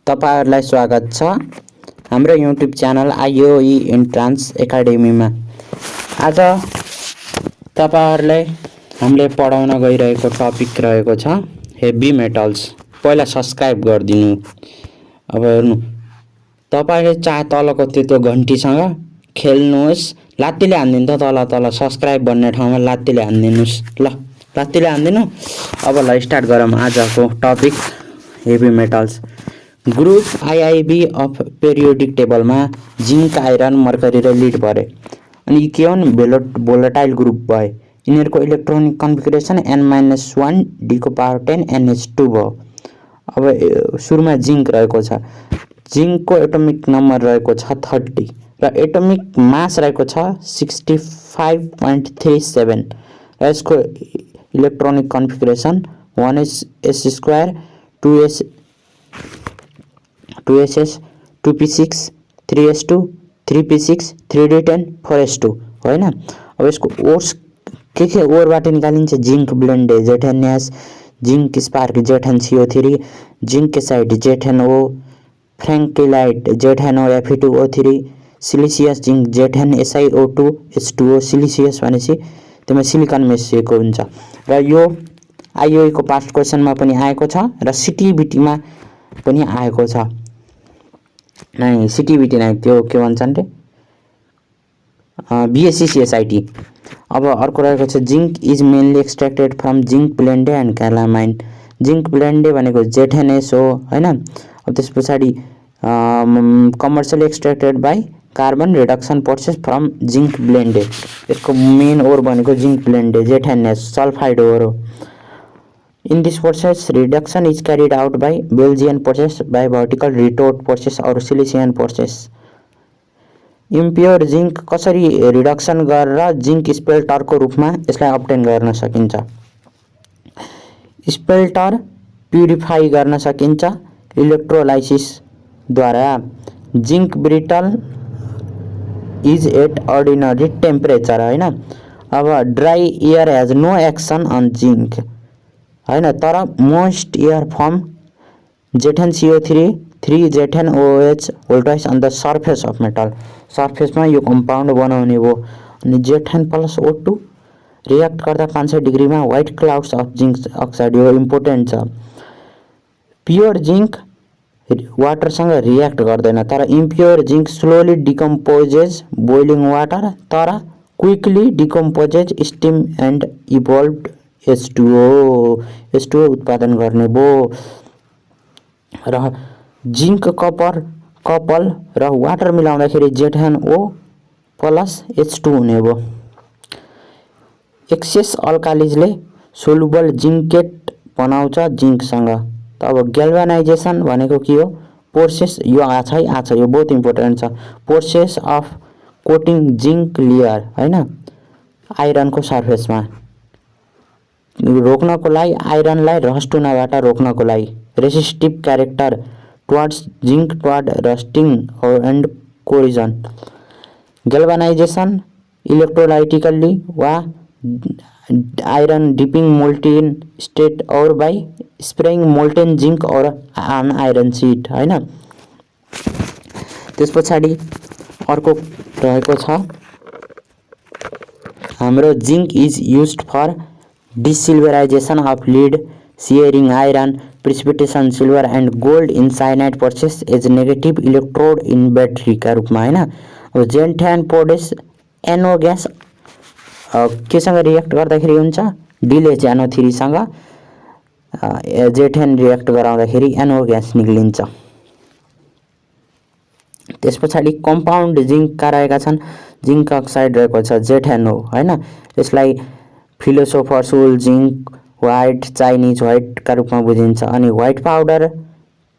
तपाईहरुलाई स्वागत छ हाम्रो युट्युब च्यानल आइओई इन्ट्रान्स एकाडेमीमा। आज तपाईहरुलाई हामीले पढाउन गइरहेको टपिक रहेको छ हेभी मेटल्स। पहिला सब्स्क्राइब गरिदिनु। अब हेर्नु तपाईले चाहे तलको त्यो घण्टीसँग खेल्नुहोस्, लात्तीले हान्दिनु त तल सब्स्क्राइब भन्ने ठाउँमा लात्तीले हान्दिनुस्। ल लात्तीले हान्दिनु। अब ल स्टार्ट गरौँ आजको topic heavy metals. Group IIB of periodic टेबलमा जिंक, आइरन, मर्करी र लिड भरे अनि के हुन् भोलेटाइल ग्रुप भए। यिनीहरूको इलेक्ट्रोनिक कन्फिगरेसन n-1 d को पावर 10 NH2 भयो। अब सुरुमा जिंक रहेको छ। जिंकको एटोमिक नम्बर रहेको छ 30 र एटोमिक मास रहेको छ 65.37 र यसको electronic configuration 1s2 2ss 2p6 3s2 3p6 3d10 4s2 हैन। अब यसको ओर्स के ओरबाट निकालिन्छ? Zinc blend ZnS, zinc spark ZnCO3, zinc aside ZnO, फ्रैंकिलाइट ZnO Fe2O3, siliceous zinc ZnSiO2 H2O। Siliceous भनेपछि त्यसमा सिलिकन मिसिएको हुन्छ र यो आईओई को पास्ट क्वेशनमा पनि आएको छ र सीटीबीटी मा पनि आएको छ। नै सीटीबीटी नै त्यो के भन्छन् रे बीएससी सीएसआईटी। अब अर्को रहेको छ zinc is mainly extracted from zinc blende and calamine. Zinc blende भनेको ZnS हो हैन। अब त्यसपछि commercially extracted by carbon reduction process from zinc blende. यसको मेन ओर भनेको zinc blende ZnS sulphide ore हो। In this process, reduction is carried out by Belgian process, by vertical retort process or Silesian process. Impure zinc कसरी reduction गरेर zinc स्पेल्टर को रूपमा यसलाई obtain गर्न सकिन्छ? स्पेल्टर प्युरिफाई गर्न सकिन्छ इलेक्ट्रोलाइसिस द्वारा। Zinc brittle is at ordinary temperature हैन। अब dry air has no action on zinc हैन, तर moist air forms ZnCO3 3 ZnOH वोल्टाइज on the surface of metal. सर्फेसमा यो कम्पाउन्ड बनाउने भयो अनि Zn+O2 रिएक्ट गर्दा 500 डिग्रीमा white clouds of zinc oxide. यो इम्पोर्टेन्ट छ। प्योर जिंक वाटरसँग रिएक्ट गर्दैन, तर impure zinc slowly decomposes boiling water, तर quickly decomposes steam and इभोल्भड H2O उत्पादन गर्ने भयो र जिंक कपल र वाटर मिलाउँदाखेरि ZnO प्लस H2 हुने भयो। एक्सेस अल्कालिजले सोलुबल जिंकेट बनाउँछ जिंकसँग। अब ग्याल्भनाइजेसन भनेको के हो? प्रोसेस यो आछ यो बहुत इम्पोर्टेन्ट छ। Process of coating zinc layer हैन आइरन को सर्फेसमा रोक्नको लागि, आइरनलाई रस्ट हुनबाट रोक्नको लागि। Resistive character towards zinc toward rusting and corrosion. Galvanization electrolytically वा आइरन डिपिङ मोल्टेन स्टेट और बाई स्प्रेइङ मोल्टेन जिंक और अन आइरन शीट हैन। त्यसपछि अर्को रहेको छ हाम्रो zinc is used for desilverization of lead, सियरिङ iron, precipitation silver and gold in cyanide process as negative electrode in battery का रूपमा हैन। अब जेन्थ्यान प्रोड्युस NO ग्यास केसँग रिएक्ट गर्दाखेरि हुन्छ? डिलेज सँग जेठेन रिएक्ट गराउँदाखेरि NO ग्यास निक्लिन्छ। त्यसपछि कम्पाउन्ड जिंक का रहेका छन्? जिंक अक्साइड रहेको छ ZnO हैन। यसलाई फिलोसोफर्सुल जिंक व्हाइट, चाइनिज व्हाइट का रूपमा बुझिन्छ। अनि व्हाइट पाउडर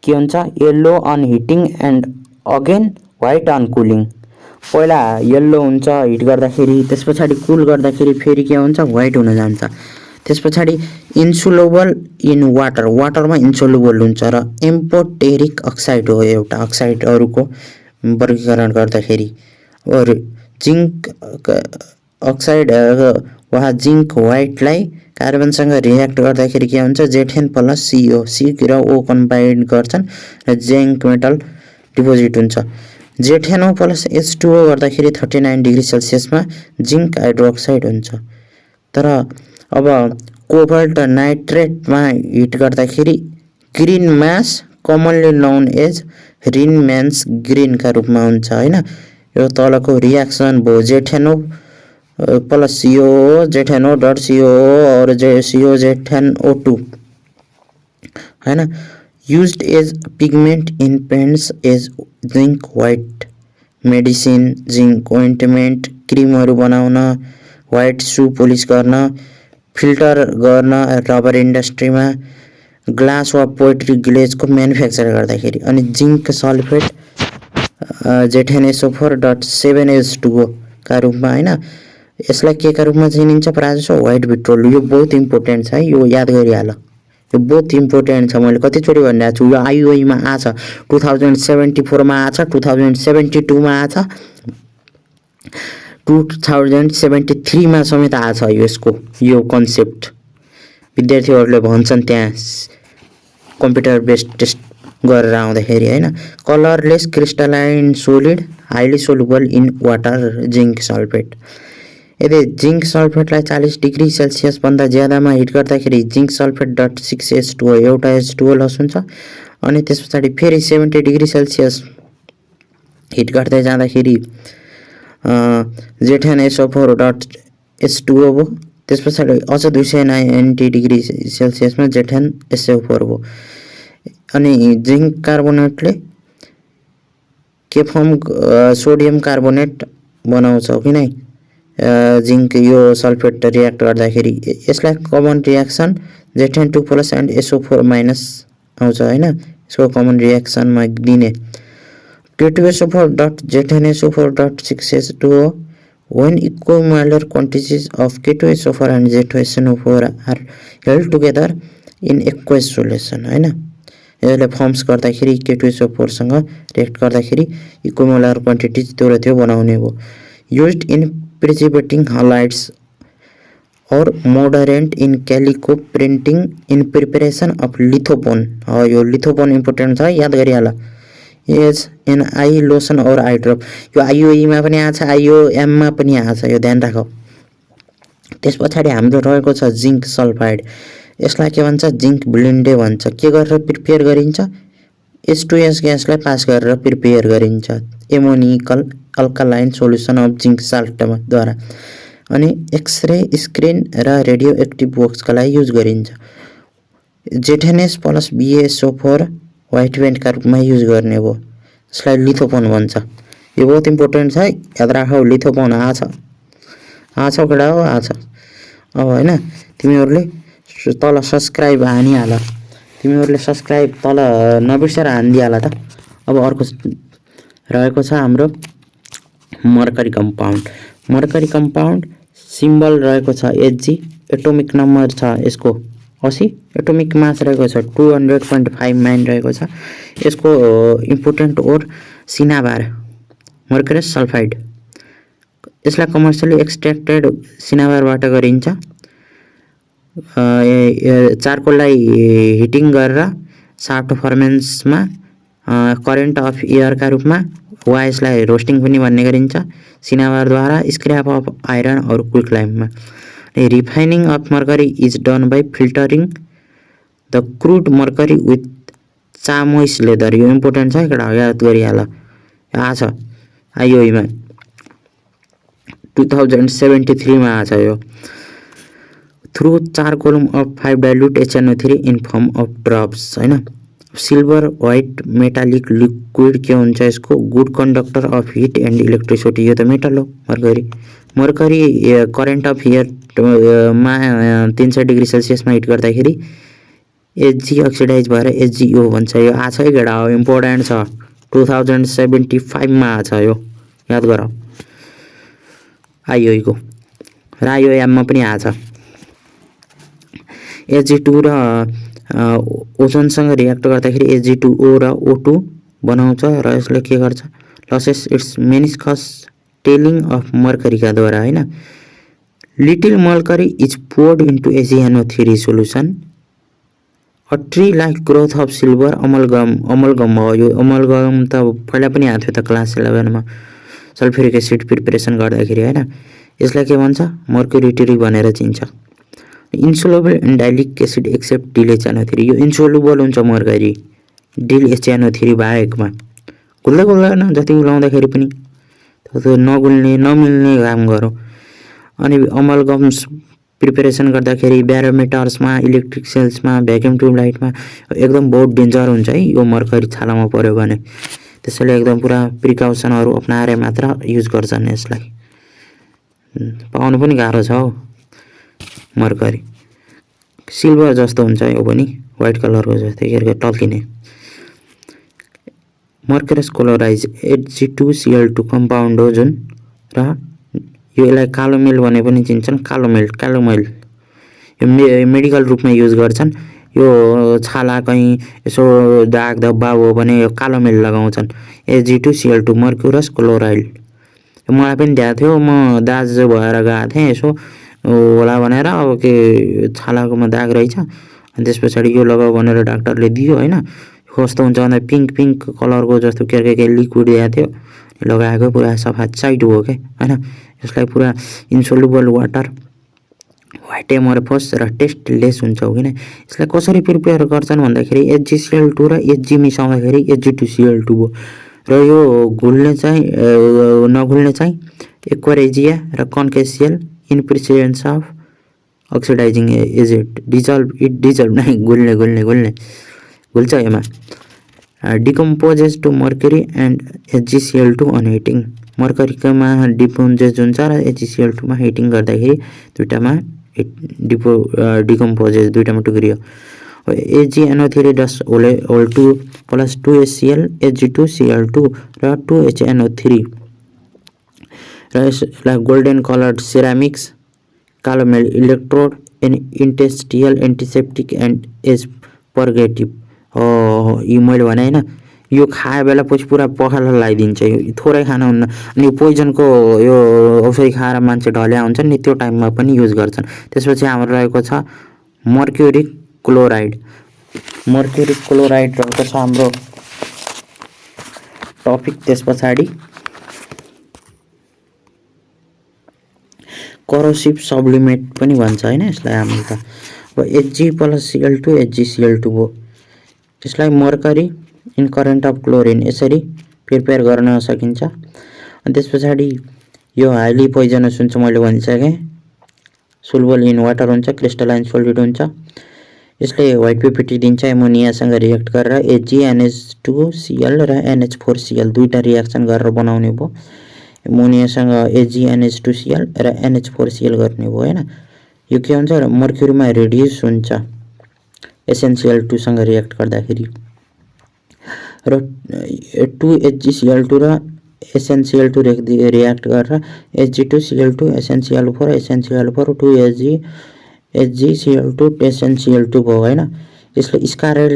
के हुन्छ? Yellow on heating and again white on cooling. पहिला येल्लो हुन्छ हिट गर्दाखेरि, त्यसपछि कुल गर्दाखेरि फेरि के हुन्छ? व्हाइट हुन जान्छ। त्यसपछि इन्सोलुबल इन वाटर, वाटरमा इन्सोलुबल हुन्छ र एम्फोटेरिक अक्साइड हो एउटा अक्साइडहरुको वर्गीकरण गर्दाखेरि। और जिंक अक्साइड वा जिंक व्हाइटलाई कार्बनसँग रियाक्ट गर्दाखेरि के हुन्छ, जेठेन प्लस CO, C र O कम्बाइन्ड गर्छन् र जिङ्क मेटल डिपोजिट हुन्छ। जेठेनो प्लस H2O गर्दाखेरि 39 डिग्री सेल्सियसमा जिङ्क हाइड्रोक्साइड हुन्छ। तर अब कोबाल्ट नाइट्रेटमा हिट गर्दाखेरि ग्रिन मास कमनली नोन एज रिन म्यान्स ग्रिनका रूपमा हुन्छ हैन। यो तलको रियाक्सन भयो, जेठेनो प्लस CO, जेठेनो डट COO और CO जेठेन O2 हैन। used as pigment in paints as zinc white, medicine, zinc ointment, क्रिमहरू बनाउन, व्हाइट सू पोलिस गर्न, फिल्टर गर्न रबर इन्डस्ट्रीमा, ग्लास वा पोएट्री ग्लेजको म्यानुफ्याक्चर गर्दाखेरि। अनि जिङ्क सल्फेट जेठेनSO4.7H2O का रूपमा हैन। यसलाई के का रूपमा चिनिन्छ प्रायः जसो व्हाइट पेट्रोल। यो बहुत इम्पोर्टेन्ट छ है, यो याद गरिहाल, यो बहुत इम्पोर्टेन्ट छ। मैले कतिचोटि भनिरहेको छु, यो IUI मा आछ, 2074 मा आछ, 2072 मा आछ, 2073 मा समेत आछ यसको यो कन्सेप्ट। विद्यार्थीहरूले भन्छन् त्यहाँ कम्प्युटर बेस्ड टेस्ट गरेर आउँदाखेरि हैन। Colourless crystalline solid highly soluble in water zinc sulphate. यदि जिङ्क सल्फेटलाई 40 डिग्री सेल्सियस भन्दा ज्यादामा हिट गर्दाखेरि जिङ्क सल्फेट डट 6H2O एउटा H2O लस हुन्छ। अनि त्यस पछाडि फेरि 70 डिग्री सेल्सियस हिट गर्दै जाँदाखेरि जेठेनSO4 डट H2O भयो। त्यस पछाडि अझ 290 डिग्री सेल्सियसमा जेठेनSO4 भयो। अनि जिङ्क कार्बोनेटले के फर्म, सोडियम कार्बोनेट बनाउँछ कि नै जिङ्क यो सल्फेट रियाक्ट गर्दाखेरि। यसलाई कमन रियाक्सन जेठेन2 प्लस एन्ड SO4 माइनस आउँछ हैन। यसको कमन रियाक्सनमा दिने K2SO4 डट जेठेनSO4 dot 6H2O when equimolar quantities of K2SO4 and Z2SNO4 are held together in aqueous solution हैन। यसले फर्म्स गर्दाखेरि K2SO4 सँग रिएक्ट गर्दाखेरि इक्विमोलर क्वान्टिटिज त्यो र त्यो बनाउने हो। युज्ड इन प्रिजिबेटिङ हलाइड्स और mordant in calico printing in preparation of lithopone. यो लिथोपोन इम्पोर्टेन्ट छ, याद गरिहाल। एज एन आई लोसन और आई ड्रप। यो IUI मा पनि आछ, IOM मा पनि आछ, यो ध्यान राख। त्यस पछाडि हाम्रो रहेको छ जिङ्क सल्फाइड। यसलाई के भन्छ, जिङ्क ब्लेन्डे भन्छ। के गरेर प्रिपेयर गरिन्छ, H2S ग्यासलाई पास गरेर प्रिपेयर गरिन्छ एमोनिकल अल्कालाइन सोल्युसन अफ जिङ्क साल्टद्वारा। अनि एक्सरे स्क्रिन र रेडियो एक्टिभ बक्सका लागि युज गरिन्छ। जेठेनएस प्लस BaSO4 व्हाइट पेन्टका रूपमा युज गर्ने हो। यसलाई लिथोपोन भन्छ। यो बहुत इम्पोर्टेन्ट छ है, याद राखौ। लिथोपोन आछ केटा हो, आछ। अब हैन, तिमीहरूले तल सब्सक्राइब हानिहाल, तिमीहरूले सब्सक्राइब तल नबिर्सेर हानिदिहाल त। अब अर्को रहेको छ हाम्रो mercury compound. Mercury compound symbol रहेको छ Hg, एटोमिक नम्बर छ यसको 80, एटोमिक मास रहेको छ 200.59 रहेको छ। यसको इम्पोर्टेन्ट ओर सिनाबार मर्करस सल्फाइड। यसलाई कमर्सियली एक्सट्र्याक्टेड सिनाबारबाट गरिन्छ। चारकोललाई हिटिङ गरेर साफ्ट फर्मेन्समा करेन्ट अफ एयरका रूपमा वा यसलाई रोस्टिङ पनि भन्ने गरिन्छ सिनाबारद्वारा स्क्रैप अफ आइरन और क्विकलाइममा। Refining of mercury is done by filtering the crude mercury with chamois leather. यो इम्पोर्टेन्ट छ केटा, याद गरिहाल। आछ IUI मा 2073 मा आछ यो। Through 4 column of 5 dilute HNO3 in form of drops हैन। सिल्भर व्हाइट मेटालिक लिक्विड के हुन्छ यसको, good conductor of heat and electricity. यो त मेटल हो mercury. Mercury current of air मा 300 डिग्री सेल्सियसमा हिट गर्दाखेरि Hg अक्सिडाइज भएर HgO भन्छ। यो आछ है केटा, इम्पोर्टेन्ट छ। 2075 मा आछ यो, याद गर। IUI को र IOM मा पनि आछ। Hg2 र ओजोनसँग रियाक्ट गर्दाखेरि Hg2O र O2 बनाउँछ र यसले के गर्छ, loses its meniscus tailing of मर्करीका द्वारा हैन। Little mercury is poured into AgNO3 solution. A tree like growth of silver amalgam हो। यो अमलगम त पहिला पनि आएको थियो त क्लास 11 मा सल्फ्युरिक एसिड प्रिपरेसन गर्दाखेरि हैन। यसलाई के भन्छ मर्क्युरी ट्री भनेर चिन्छ। इन्सोलुबल इन डाइलिक एसिड एक्सेप्ट DHNO3 यो इन्सोलुबल हुन्छ मर्क्युरी DHNO3 बाहेकमा घुल्दैन जति उलाउँदाखेरि पनि त्यो नगुल्ने नमिल्ने काम गरौँ। अनि अमलगम्स प्रिपरेसन गर्दाखेरि ब्यारोमिटर्समा इलेक्ट्रिक सेल्समा भ्याक्युम ट्युब लाइटमा एकदम बहुत डेन्जर हुन्छ है यो मर्क्युरी छालामा पर्यो भने। त्यसैले एकदम पुरा प्रिकसनहरु अपनाएर मात्र युज गर्छन् यसलाई। पाउन पनि गाह्रो छ हौ मर्क्युरी। सिल्भर जस्तो हुन्छ यो पनि व्हाइट कलरको जस्तै के टल्किने। मर्क्युरस क्लोराइड Hg2Cl2 कम्पाउन्ड हो जुन र यो यसलाई कालो मेल भने पनि चिन्छन्। कालो मेल यो मेडिकल रूपमा युज गर्छन्। यो छाला कहीं यसो दाग धब्बा हो भने यो कालो मेल लगाउँछन् Hg2Cl2 मर्क्युरस क्लोराइड। मलाई पनि दिएको थियो म दाजु भएर गएको थिएँ यसो होला भनेर अब के छालाकोमा दाग रहेछ अनि त्यसपछि यो लगाऊ भनेर डाक्टरले दियो हैन। कस्तो हुन्छ भन्दा पिंक कलरको जस्तो के लिक्विड दिएको थियो लगाएको पुरा सफा चाइट हो के हैन। यसलाई पुरा इन्सोलुबल वाटर व्हाइट एमोर्फस र टेस्टलेस हुन्छ हो किन। यसलाई कसरी प्रिपेयर गर्छन् भन्दाखेरि HgCl2 र Hg मिसाउँदाखेरि Hg2Cl2 हो र यो घुल्ने चाहिँ नघुल्ने चाहिँ एक्वारेजिया र कन्केसियल in presence of oxidizing agent dissolve नै घुल्ने घुल्छ यसमा। Decomposes to mercury and HgCl2 on heating मर्क्युरीमा डिकम्पोजेस हुन्छ र HgCl2 मा हिटिङ गर्दाखेरि दुईटामा डिकम्पोजेस दुईटामा टुक्रियो। AgNO3 प्लस 2HCl Hg2Cl2 र 2HNO3 र यसलाई गोल्डन कलर्ड सिरामिक्स कालो मेल इलेक्ट्रोड इन्टेस्टियल एन्टिसेप्टिक एन्ड एज पर्गेटिभ हो। यो मैले भने हैन यो खाए बेला पछि पुरा पखाला लगाइदिन्छ यो थोरै खान हुन्न। अनि पोइजनको यो औषधि खाएर मान्छे ढल्या हुन्छन् नि त्यो टाइममा पनि युज गर्छन्। त्यसपछि हाम्रो रहेको छ मर्क्युरिक क्लोराइड रहेको छ हाम्रो टपिक। त्यसपछि करोसिभ सब्लिमेट पनि भन्छ हैन यसलाई हामीले त। अब Hg+Cl2 HgCl2 हो। यसलाई mercury in current of chlorine यसरी प्रिपेयर गर्न सकिन्छ। अनि त्यसपछि यो हाइली पोइजनस हुन्छ मैले भनिसके। सोलुबल इन वाटर हुन्छ क्रिस्टलाइन सोलिड हुन्छ। यसले व्हाइट पिपिटी दिन्छ एमोनियासँग रिएक्ट गरेर AgNH2Cl र NH4Cl दुईटा रिएक्सन गरेर बनाउने भयो। एमोनियासँग AgNH2Cl र NH4Cl गर्ने भयो हैन। यो के हुन्छ मर्क्युरीमा रिड्युस हुन्छ SnCl2 सँग रिएक्ट गर्दाखेरि र 2HgCl2 र SnCl2 रिएक्ट गरेर Hg2Cl2 SnCl4 SnCl4 2HgCl2 SnCl2 भयो हैन। यसले स्कारल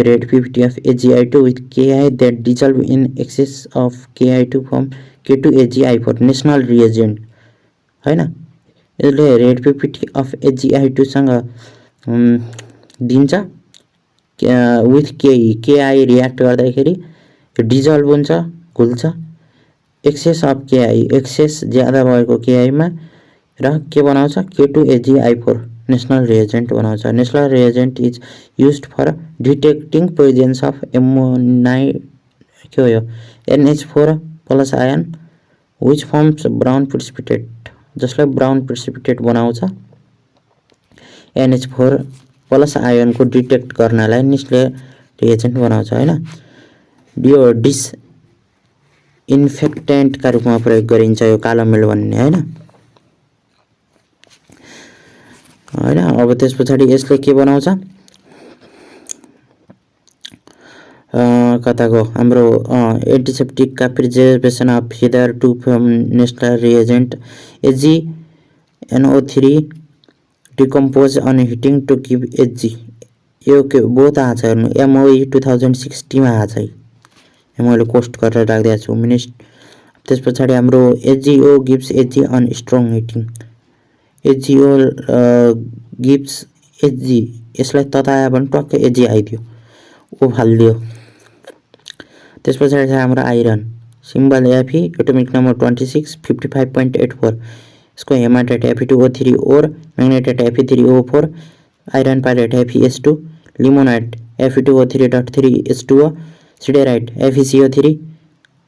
red PPT of Agi2 with Ki that dissolve in excess of Ki2 from K2Agi4 national reagent हैन। यसले रेड PPT of Agi2 सँग दिन्छ विथ Ki रिएक्ट गर्दाखेरि डिजल्भ हुन्छ घुल्छ एक्सेस अफ Ki एक्सेस ज्यादा भएको Ki मा र के बनाउँछ K2Agi4 नेशनल रिएजेन्ट बनाउँछ। National reagent is used for detecting presence of NH4 plus ion which forms brown precipitate जसलाई ब्राउन प्रेसिपिटेट बनाउँछ। NH4 प्लस आयन को डिटेक्ट गर्नलाई नेशनल रिएजेन्ट बनाउँछ हैन। यो डिस इन्फेक्टेन्ट का रूपमा प्रयोग गरिन्छ यो कालो मेल भन्ने हैन। अब त्यसपछि यसले के बनाउँछ कताको हाम्रो एन्टिसेप्टिक का preservation of feather to from national reagent AgNO3 decompose on heating to give Hg यो के बहुत आछ हेर्नु MOE 2060 मा आछ है। मैले कोस्ट गरेर राख्दिएको छु मिनिस्ट। त्यसपछि हाम्रो HgO gives Hg on strong heating H G O gives H G, यसलाई ततायो भने टक्कै एचजी आइदियो, ओ फालिदियो। त्यस पछाडि छ हाम्रो आइरन, सिम्बल एफी, एटोमिक नम्बर 26, 55.84, इसको हेमाटाइट Fe2O3 और magnetite Fe3O4, iron pyrite FeS2, limonite Fe2O3.3H2O, siderite FeCO3,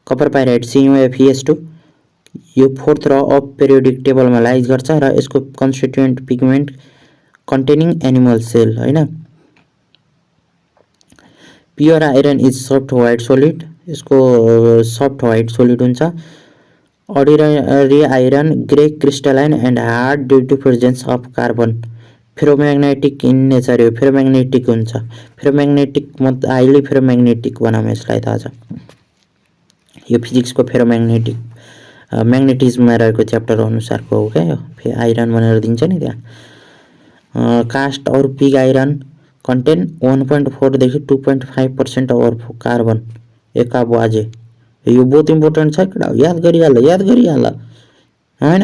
copper pyrite CuFeS2। यो 4th र अफ पेरियोडिक टेबलमा लाइज गर्छ र यसको constituent pigment containing animal cell हैन। Pure iron is soft white solid, यसको सफ्ट व्हाइट सोलिड हुन्छ। Ordinary iron grey crystalline and hard due to presence of carbon, ferromagnetic in nature, यो ferromagnetic हुन्छ। फेरोम्याग्नेटिक highly फेरोम्याग्नेटिक बनाऊँ यसलाई त आज, यो फिजिक्सको फेरोम्याग्नेटिक म्याग्नेटिजममा रहेको च्याप्टर अनुसारको हो क्या यो, आइरन भनेर दिन्छ नि त्यहाँ। कास्ट और पिग आइरन कन्टेन 1.4 देखि 2.5% और कार्बन एकाबाजे, यो बहुत इम्पोर्टेन्ट छ केटा, याद गरिहाल हैन।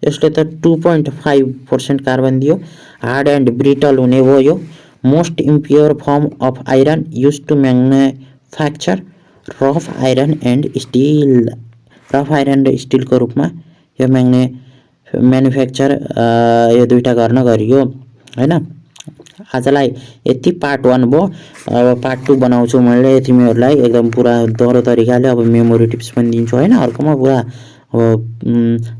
यसले त 2.5% कार्बन दियो। हार्ड एन्ड ब्रिटल हुने भयो यो। Most impure form of iron use to manufacture rough iron and steel, rough iron र स्टिलको रूपमा यो म्यानुफ्याक्चर यो दुईटा गर्न गरियो हैन। आजलाई यति पार्ट 1 भयो। अब पार्ट 2 बनाउँछु मैले तिमीहरूलाई एकदम पुरा दह्रो तरिकाले। अब मेमोरी टिप्स पनि दिन्छु हैन अर्कोमा पुरा।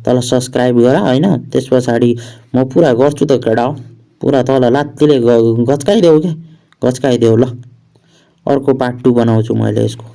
तल सब्स्क्राइब गर हैन, त्यस पछाडि म पुरा गर्छु त केटा, पुरा तल लात्तीले गच्काइदेऊ के, गच्काइदेऊ ल। अर्को पार्ट 2 बनाउँछु मैले यसको।